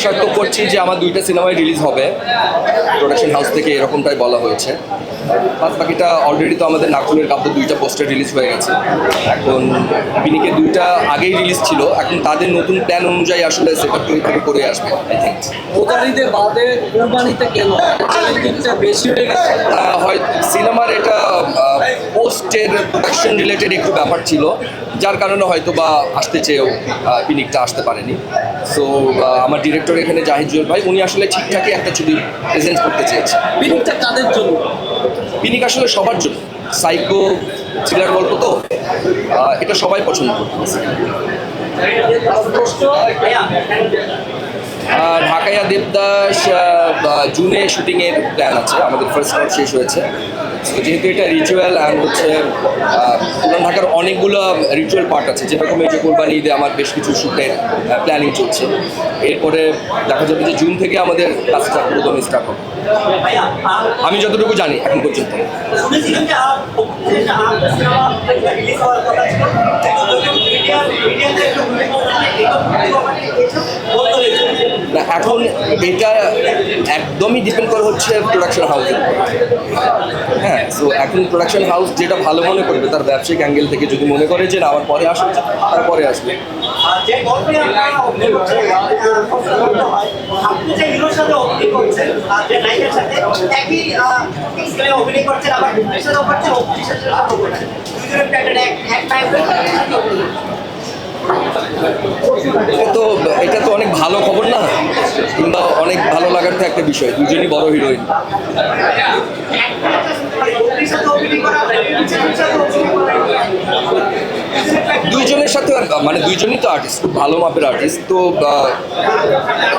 আশা তো করছি যে আমার 2টা সিনেমায় রিলিজ হবে প্রোডাকশন হাউস থেকে, এরকমটাই বলা হয়েছে। বাদ বাকিটা অলরেডি তো আমাদের নাগপুরের কাব্য 2টা পোস্টার রিলিজ হয়ে গেছে। এখন পিনিকে 2টা আগেই রিলিজ ছিল, এখন তাদের নতুন প্ল্যান অনুযায়ী আসলে সেটআপ থেকে করে আসবে আই থিঙ্ক। কোরবানিতে বাদে কোরবানিতে কেন চ্যালেঞ্জিংটা বেশি হয়ে গেছে? হয় সিনেমার এটা পোস্টের প্রোডাকশন রিলেটেড একটু ব্যাপার ছিল, যার কারণে হয়তো বা আসতে চেয়েও পিনিকটা আসতে পারেনি। সো আমার ডিরেক্টর এখানে জাহিদ জুয়েল ভাই, উনি আসলে ঠিকঠাকই একটা ছবি প্রেজেন্ট করতে চেয়েছে। পিনিকটা কাদের জন্য? পিনিক আসলে সবার জন্য, সাইকো থ্রিলার গল্প তো এটা সবাই পছন্দ করতেছে। ঢাকাইয়া দেবদাস জুনে শুটিংয়ের প্ল্যান আছে, আমাদের ফার্স্ট শট শেষ হয়েছে। তো যেহেতু এটা রিচুয়াল অ্যান্ড হচ্ছে পুরান ঢাকার অনেকগুলো রিচুয়াল পার্ট আছে, যেরকম এই যে কোরবানি ঈদে আমার বেশ কিছু শ্যুটের প্ল্যানিং চলছে। এরপরে দেখা যাবে যে জুন থেকে আমাদের কাজটা পুরোদম স্টার্ট হবে, আমি যতটুকু জানি এখন পর্যন্ত। না, এখন এটা একদমই ডিপেন্ড করে হচ্ছে প্রোডাকশন হাউসের উপর। হ্যাঁ, সো এখন প্রোডাকশন হাউস যেটা ভালো মনে করবে তার ব্যবসায়িক অ্যাঙ্গেল থেকে, যদি মনে করে যে না আমার পরে আসবে, তার পরে আসবে। এটা তো অনেক ভালো খবর না, কিংবা অনেক ভালো লাগার তো একটা বিষয়, দুজনই বড় হিরোইন। দুইজনের সাথে মানে দুইজনই তো আর্টিস্ট, খুব ভালো মাপের আর্টিস্ট। তো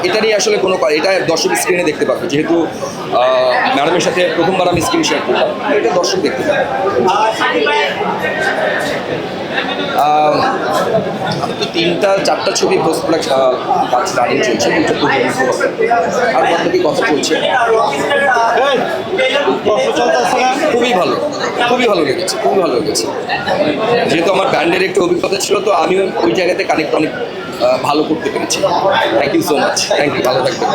এটারই আসলে কোনো, এটা দর্শক স্ক্রিনে দেখতে পারবে, যেহেতু ম্যাডামের সাথে প্রথমবার আমি স্ক্রিন শেয়ার করলাম, এটা দর্শক দেখতে পাবে। আমি তো 3-4টা ছবি পোস্ট কাজ রানিং চলছে, আর বাকি কথা চলছে। খুবই ভালো, খুবই ভালো লেগেছে, খুবই ভালো লেগেছে। যেহেতু আমার ব্যান্ডের একটু অভিজ্ঞতা ছিল, তো আমিও ওই জায়গাতে কানেক্ট অনেক ভালো করতে পেরেছি। Thank you so much, thank you, ভালো থাকবেন।